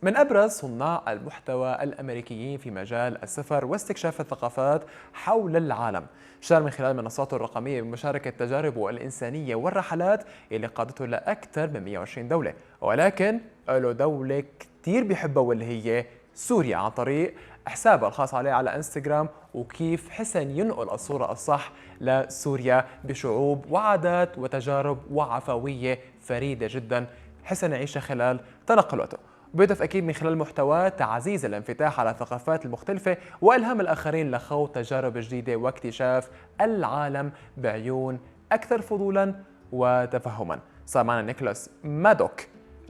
من أبرز صناع المحتوى الأمريكيين في مجال السفر واستكشاف الثقافات حول العالم. شار من خلال منصاته الرقمية بمشاركة تجاربه الإنسانية والرحلات اللي قادته لأكثر من 120 دولة، ولكن له دولة كتير بيحبها واللي هي سوريا، عن طريق حسابه الخاص عليه على انستغرام، وكيف حسن ينقل الصورة الصح لسوريا بشعوب وعادات وتجارب وعفوية فريدة جدا حسن يعيشها خلال تنقلاته. بيهدف أكيد من خلال محتوى تعزيز الانفتاح على الثقافات المختلفة وإلهام الآخرين لخوض تجارب جديدة واكتشاف العالم بعيون أكثر فضولا وتفهما. صار معنا لنيكولاس مادوك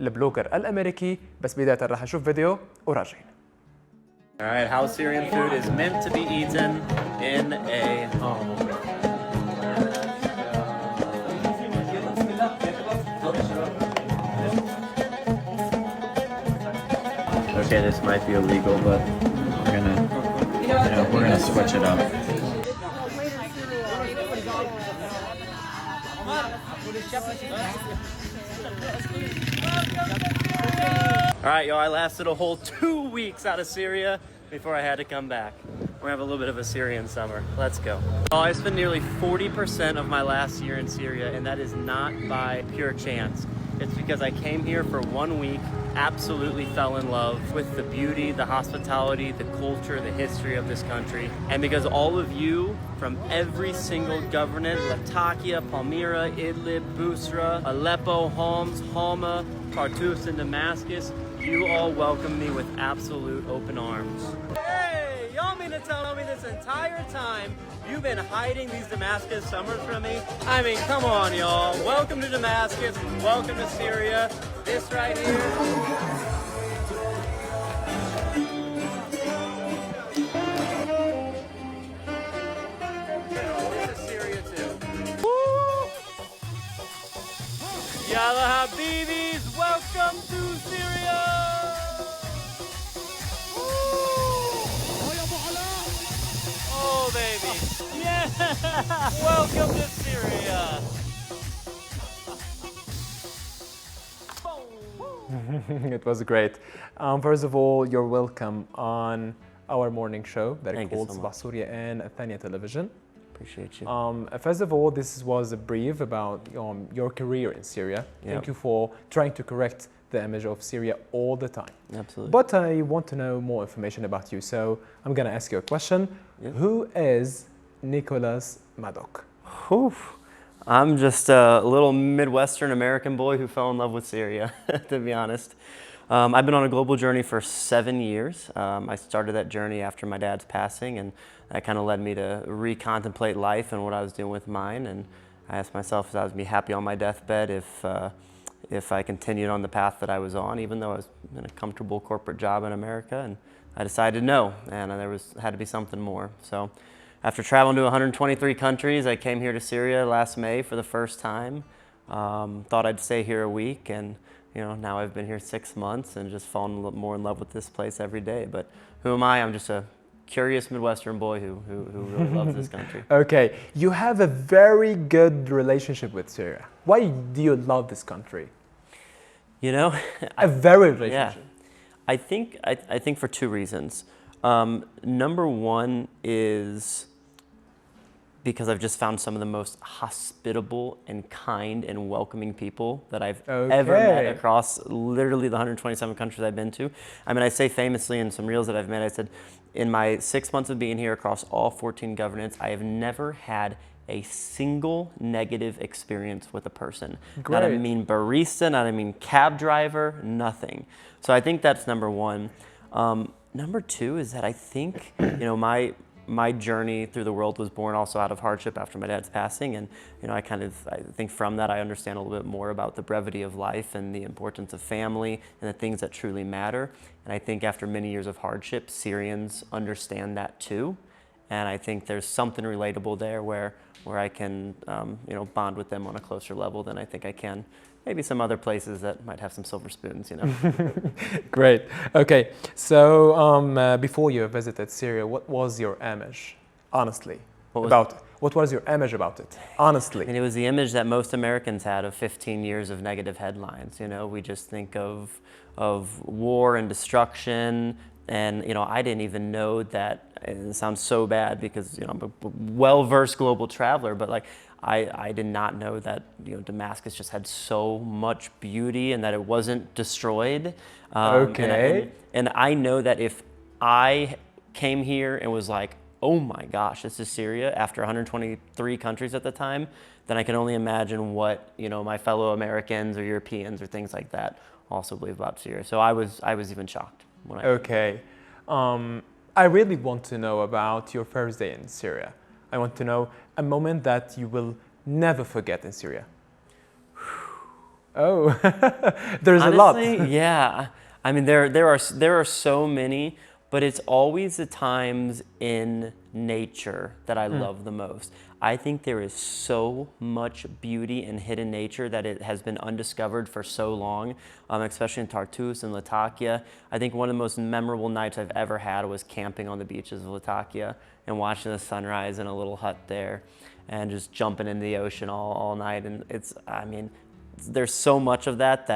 البلوجر الأمريكي، بس بداية رح نشوف فيديو وراجعين. All right, how Syrian food is meant to be eaten in a home. Okay, this might be illegal, but we're gonna switch it up. All right, y'all, I lasted a whole 2 weeks out of Syria before I had to come back. We're gonna have a little bit of a Syrian summer. Let's go. Oh, I spent nearly 40% of my last year in Syria, and that is not by pure chance. It's because I came here for 1 week, absolutely fell in love with the beauty, the hospitality, the culture, the history of this country. And because all of you from every single government, Latakia, Palmyra, Idlib, Busra, Aleppo, Homs, Hama, Tartus, and Damascus, you all welcome me with absolute open arms. Hey, y'all mean to tell me this entire time you've been hiding these Damascus summers from me? I mean, come on, y'all. Welcome to Damascus. Welcome to Syria. This right here. This is Syria too. Woo! Yalla Habibis, welcome to Syria. Oh, baby. Yeah! Welcome to Syria. It was great. First of all, you're welcome on our morning show that is called Sabah Syria and Althania television. Appreciate you. First of all, this was a brief about your career in Syria. Thank you for trying to correct the image of Syria all the time. Absolutely. But I want to know more information about you, so I'm going to ask you a question. Who is Lnikolas Mádok? I'm just a little Midwestern American boy who fell in love with Syria, to be honest. I've been on a global journey for 7 years. I started that journey after my dad's passing, and that kind of led me to recontemplate life and what I was doing with mine. And I asked myself if I would be happy on my deathbed if I continued on the path that I was on, even though I was in a comfortable corporate job in America. And I decided no, and there had to be something more. So after traveling to 123 countries, I came here to Syria last May for the first time. Thought I'd stay here a week, and now I've been here 6 months and just fallen more in love with this place every day. But who am I? I'm just a curious Midwestern boy who really loves this country. Okay, you have a very good relationship with Syria. Why do you love this country? A very relationship. Yeah. I think for 2 reasons. Number one is because I've just found some of the most hospitable and kind and welcoming people that I've ever met across literally the 127 countries I've been to. I mean, I say famously in some reels that I've made, I said, in my 6 months of being here across all 14 governments, I have never had a single negative experience with a person. Great. Not a mean barista, not a mean cab driver, nothing. So I think that's number one. Number two is that I think, my journey through the world was born also out of hardship after my dad's passing, and I think from that I understand a little bit more about the brevity of life and the importance of family and the things that truly matter. And I think after many years of hardship, Syrians understand that too. And I think there's something relatable there where I can bond with them on a closer level than I think I can maybe some other places that might have some silver spoons, Great. Okay. So before you visited Syria, what was your image, honestly, what What was your image about it, honestly? And it was the image that most Americans had of 15 years of negative headlines. You know, we just think of war and destruction. And, you know, I didn't even know that, and it sounds so bad because, you know, I'm a well-versed global traveler, but like, I did not know that, you know, Damascus just had so much beauty and that it wasn't destroyed. Okay. And I know that if I came here and was like, oh my gosh, this is Syria after 123 countries at the time, then I can only imagine what, you know, my fellow Americans or Europeans or things like that also believe about Syria. So I was even shocked when Okay. I really want to know about your first day in Syria. I want to know a moment that you will never forget in Syria. Oh, there's Honestly, a lot. Yeah. I mean, there are so many, but it's always the times in nature that I love the most. I think there is so much beauty in hidden nature that it has been undiscovered for so long, especially in Tartus and Latakia. I think one of the most memorable nights I've ever had was camping on the beaches of Latakia and watching the sunrise in a little hut there and just jumping into the ocean all night. And I mean, there's so much of that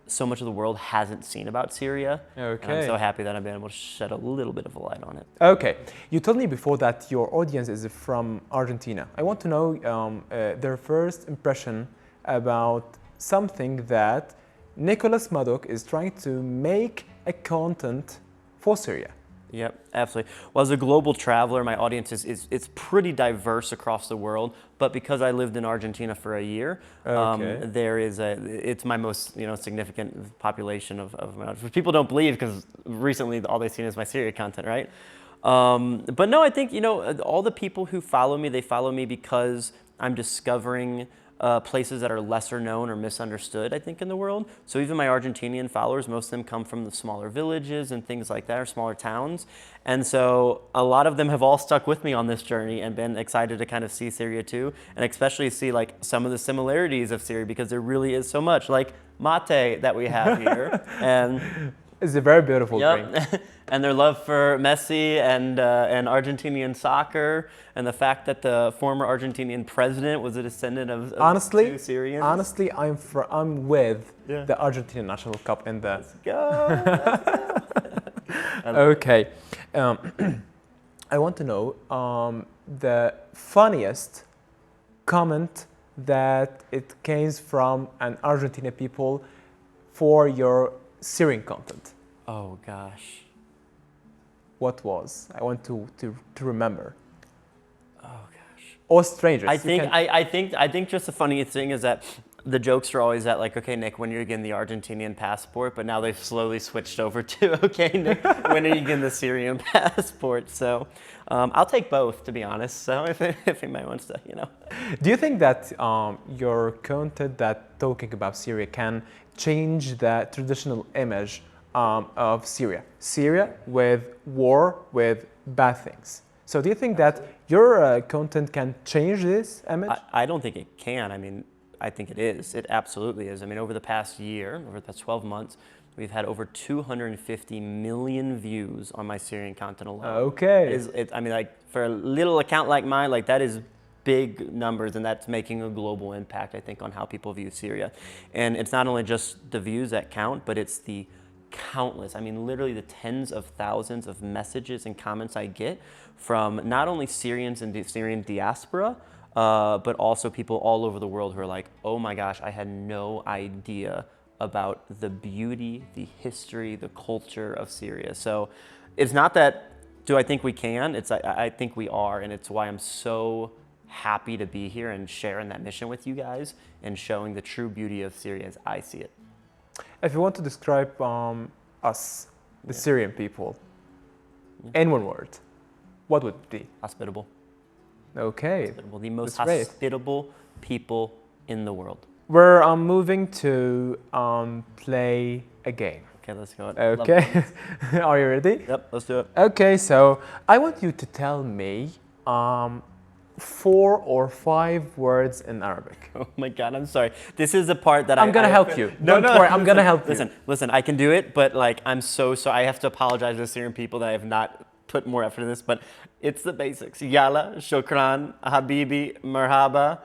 so much of the world hasn't seen about Syria. Okay. And I'm so happy that I've been able to shed a little bit of a light on it. Okay. You told me before that your audience is from Argentina. I want to know their first impression about something that Lnikolas Mádok is trying to make a content for Syria. Yep, absolutely. Well, as a global traveler, my audience is pretty diverse across the world. But because I lived in Argentina for a year, it's my most significant population of my audience, which people don't believe because recently all they've seen is my Syria content, right? But no, I think all the people who follow me, they follow me because I'm discovering places that are lesser known or misunderstood, I think, in the world. So even my Argentinian followers, most of them come from the smaller villages and things like that, or smaller towns. And so a lot of them have all stuck with me on this journey and been excited to kind of see Syria too, and especially see like some of the similarities of Syria, because there really is so much, like mate that we have here. And it's a very beautiful drink. And their love for Messi and Argentinian soccer, and the fact that the former Argentinian president was a descendant of two Syrians. Honestly, I'm with the Argentinian national cup in the. Let's go. Okay, I want to know the funniest comment that it came from an Argentinian people for your Syrian content. Oh gosh. What was? I want to remember. Oh gosh. Or strangers. I think just the funniest thing is that the jokes are always at like, okay, Nick, when are you getting the Argentinian passport? But now they've slowly switched over to, okay, Nick, when are you getting the Syrian passport? So I'll take both, to be honest. So if anybody wants to, Do you think that your content that talking about Syria can change the traditional image of Syria? Syria with war, with bad things. So do you think that your content can change this image? I don't think it can. I mean, I think it is. It absolutely is. I mean, over the past 12 months, we've had over 250 million views on my Syrian content alone. Okay. I mean, like for a little account like mine, like that is big numbers, and that's making a global impact, I think, on how people view Syria. And it's not only just the views that count, but it's the countless, I mean, literally the tens of thousands of messages and comments I get from not only Syrians and the Syrian diaspora, but also people all over the world who are like, oh my gosh, I had no idea about the beauty, the history, the culture of Syria. So it's not that, do I think we can? I think we are, and it's why I'm so happy to be here and sharing that mission with you guys and showing the true beauty of Syria as I see it. If you want to describe us, the Syrian people, in one word, what would it be? Hospitable. Okay. Hospitable. The most hospitable people in the world. We're moving to play a game. Okay, let's go. Okay. Are you ready? Yep, let's do it. Okay, so I want you to tell me 4 or 5 words in Arabic. Oh my God, I'm sorry. This is the part that I'm gonna help you. Don't worry, I'm gonna help you. Listen, I can do it, but like, I'm so sorry. I have to apologize to the Syrian people that I have not put more effort in this, but It's the basics. Yalla, shukran, habibi, marhaba.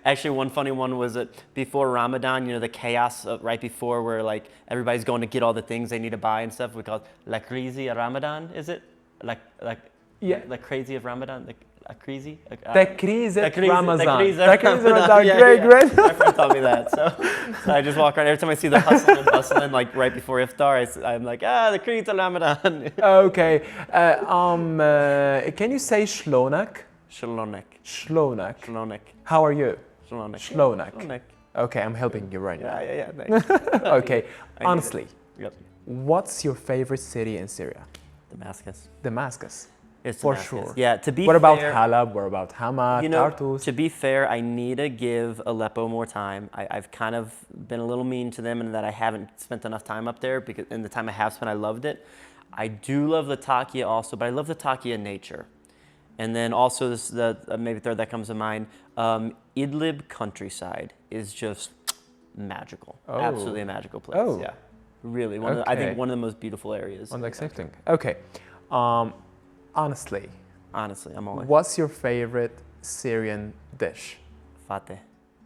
Actually, one funny one was that before Ramadan, you know, the chaos right before where like everybody's going to get all the things they need to buy and stuff. We call it la crazy of Ramadan, is it? Yeah. La crazy of Ramadan? Crazy? تكريزة رمضان. تكريزة Ramadan. Yeah, Great, yeah. great. My friend taught me that. So I just walk around. Every time I see the hustle and bustling, like right before iftar, I'm like, the Crazy Ramadan. Okay. Can you say shlonak? Shlonek. Shlonak. Shlonek. How are you? Shlonek. Shlonak. Shlonek. Okay, I'm helping you right now. Yeah, thanks. Okay, honestly, Yep. what's your favorite city in Syria? Damascus. Damascus. It's For Damascus. sure. Yeah, to be What about fair, Halab? What about Hama, you know, Tartus? to be fair, I need to give Aleppo more time. I've kind of been a little mean to them in that I haven't spent enough time up there because in the time I have spent, I loved it. I do love Latakia also, but I love Latakia nature. And then also this, maybe third that comes to mind, Idlib countryside is just magical. Oh. Absolutely a magical place. Oh. Yeah, really. I think one of the most beautiful areas. Unaccepting. Okay. Honestly, I'm always what's your favorite Syrian dish? fateh.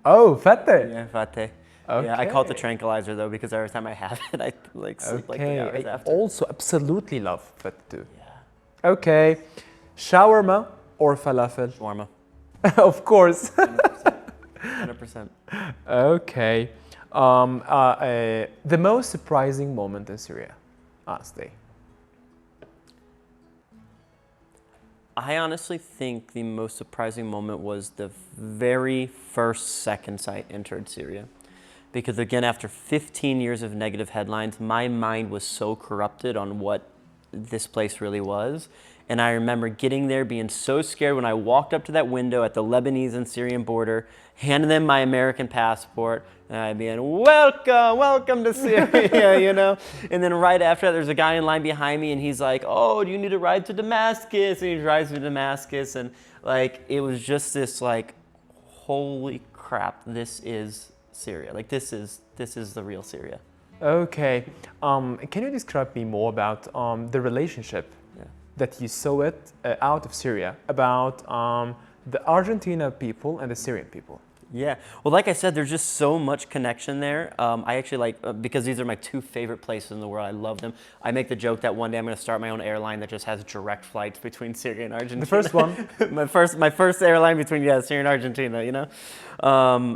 Oh, fateh. Yeah, fateh. Okay. Yeah, I call it the tranquilizer though because every time I have it, I like sleep like 3 hours I after. also absolutely love fateh too. Yeah. Okay. Shawarma or falafel? Shawarma. Of course. 100%. Okay. The most surprising moment in Syria, honestly. I honestly think the most surprising moment was the very first seconds I entered Syria. Because again, after 15 years of negative headlines, my mind was so corrupted on what this place really was. And I remember getting there, being so scared when I walked up to that window at the Lebanese and Syrian border, handing them my American passport, and I being, welcome to Syria, you know? And then right after that, there's a guy in line behind me, and he's like, oh, do you need a ride to Damascus? And he drives me to Damascus, and like, it was just this like, holy crap, this is Syria. Like, this is the real Syria. Okay. Can you describe me more about the relationship that you saw it out of Syria about the Argentina people and the Syrian people? Yeah, well, like I said, there's just so much connection there. I actually like, because these are my two favorite places in the world, I love them. I make the joke that one day I'm going to start my own airline that just has direct flights between Syria and Argentina. The first one? my first airline between, Syria and Argentina, you know?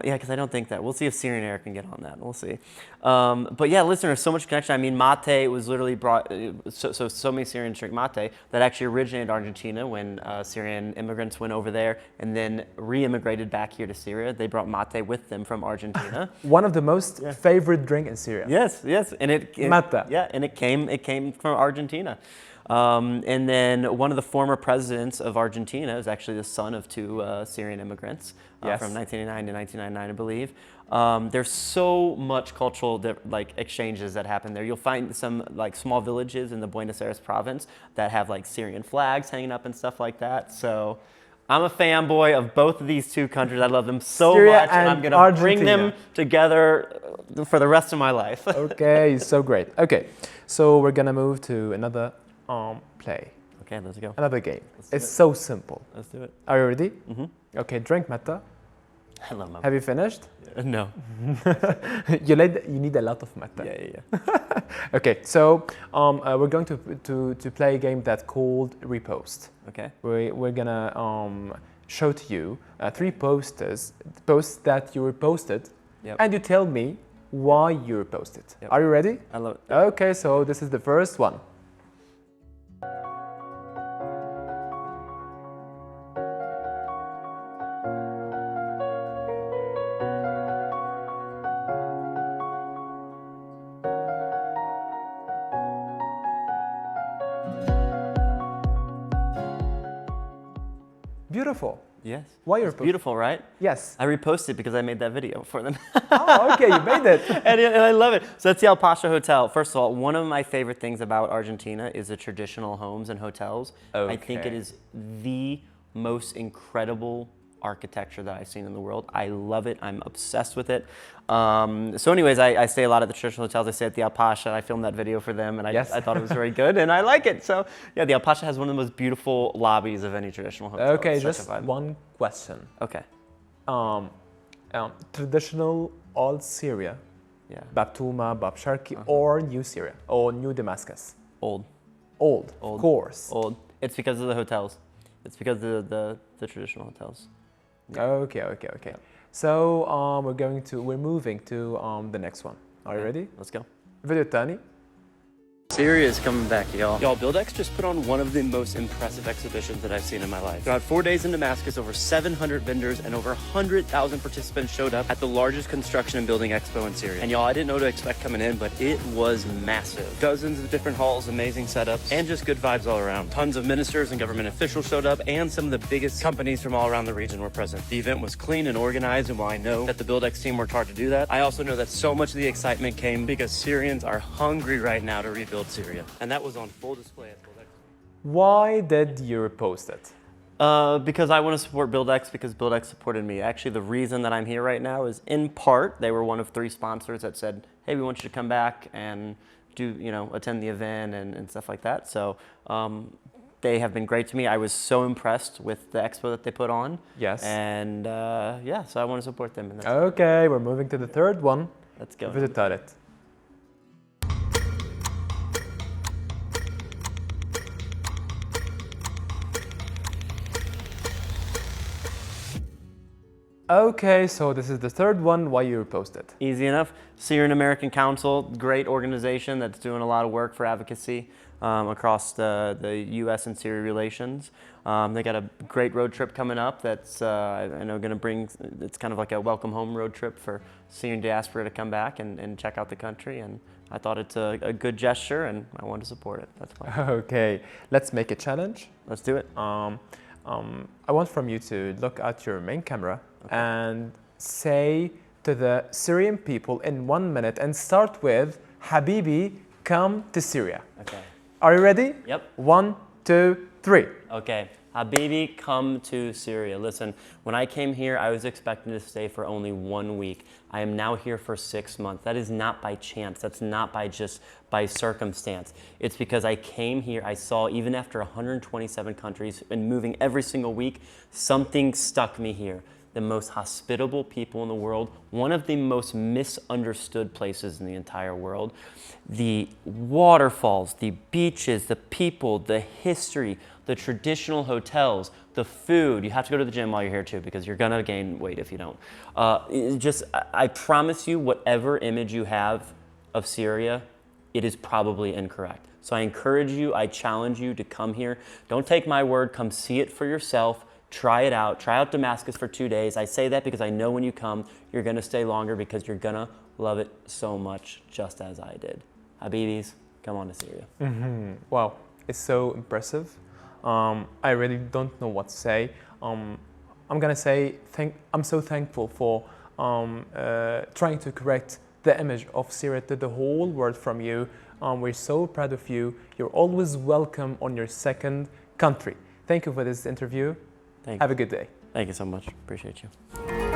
Yeah, because I don't think that. We'll see if Syrian Air can get on that. We'll see. But yeah, listen, there's so much connection. I mean, mate was literally brought, so many Syrians drink mate that actually originated in Argentina when Syrian immigrants went over there and then re-immigrated back here to Syria. They brought mate with them from Argentina. One of the most favorite drink in Syria. Yes, and mate. Yeah, and it came from Argentina. And then one of the former presidents of Argentina is actually the son of two Syrian immigrants from 1989 to 1999, I believe. There's so much cultural exchanges that happen there. You'll find some like small villages in the Buenos Aires province that have like Syrian flags hanging up and stuff like that. So I'm a fanboy of both of these two countries. I love them so much, and I'm going to bring them together for the rest of my life. Okay, so great. Okay, so we're going to move to another play. Okay, let's go. Another game. It's so simple. Let's do it. Are you ready? Mm-hmm. Okay, drink mata. I love mata. Have you finished? No. You need a lot of mata. Yeah. Okay, so we're going to play a game that's called repost. Okay. We're gonna show to you 3 posts that you reposted, and you tell me why you reposted. Yep. Are you ready? I love it. Okay, so this is the first one. Beautiful. Yes. Why you're beautiful, right? Yes. I reposted because I made that video for them. Oh, okay, you made it. and I love it. So that's the El Pasha Hotel. First of all, one of my favorite things about Argentina is the traditional homes and hotels. Okay. I think it is the most incredible architecture that I've seen in the world. I love it. I'm obsessed with it. So anyways, I stay a lot at the traditional hotels. I stay at the Alpasha. I filmed that video for them, and I thought it was very good, and I like it. So yeah, the Alpasha has one of the most beautiful lobbies of any traditional hotel. Okay, just one question. Okay. Traditional old Syria, Yeah. Bab Tuma, Bab Sharki, or New Syria, or New Damascus? Old. Old, of course. Old. It's because of the hotels. It's because of the traditional hotels. Yeah. Okay. So we're moving to the next one. Are you ready? Let's go. الفيديو الثاني. Syria is coming back, y'all. Y'all, BuildX just put on one of the most impressive exhibitions that I've seen in my life. Throughout 4 days in Damascus, over 700 vendors and over 100,000 participants showed up at the largest construction and building expo in Syria. And y'all, I didn't know what to expect coming in, but it was massive. Dozens of different halls, amazing setups, and just good vibes all around. Tons of ministers and government officials showed up, and some of the biggest companies from all around the region were present. The event was clean and organized, and while I know that the BuildX team worked hard to do that, I also know that so much of the excitement came because Syrians are hungry right now to rebuild Syria. And that was on full display at BuildX. Why did you repost it? Because I want to support BuildX because BuildX supported me. Actually, the reason that I'm here right now is in part, they were one of 3 sponsors that said, hey, we want you to come back and attend the event and stuff like that. So they have been great to me. I was so impressed with the expo that they put on. Yes. And so I want to support them. And Okay, we're moving to the third one. Let's go. الفيديو الثالث. Okay, so this is the third one. Why you reposted? Easy enough. Syrian American Council, great organization that's doing a lot of work for advocacy across the U.S. and Syria relations. They got a great road trip coming up that's I know going to bring. It's kind of like a welcome home road trip for Syrian diaspora to come back and check out the country. And I thought it's a good gesture, and I wanted to support it. That's why. Okay, let's make a challenge. Let's do it. I want from you to look at your main camera and say to the Syrian people in 1 minute and start with Habibi, come to Syria. Okay. Are you ready? Yep. 1, 2, 3. Okay. Habibi, come to Syria. Listen, when I came here, I was expecting to stay for only 1 week. I am now here for 6 months. That is not by chance. That's not by circumstance. It's because I came here, I saw even after 127 countries and moving every single week, something stuck me here. The most hospitable people in the world, one of the most misunderstood places in the entire world. The waterfalls, the beaches, the people, the history, the traditional hotels, the food. You have to go to the gym while you're here too because you're gonna gain weight if you don't. I promise you, whatever image you have of Syria, it is probably incorrect. So I encourage you, I challenge you to come here. Don't take my word, come see it for yourself. Try it out. Try out Damascus for 2 days. I say that because I know when you come, you're going to stay longer because you're going to love it so much, just as I did. Habibis, come on to Syria. Wow, it's so impressive. I really don't know what to say. I'm going to say I'm so thankful for trying to correct the image of Syria to the whole world from you. We're so proud of you. You're always welcome on your second country. Thank you for this interview. Thank you. Have a good day. Thank you so much. Appreciate you.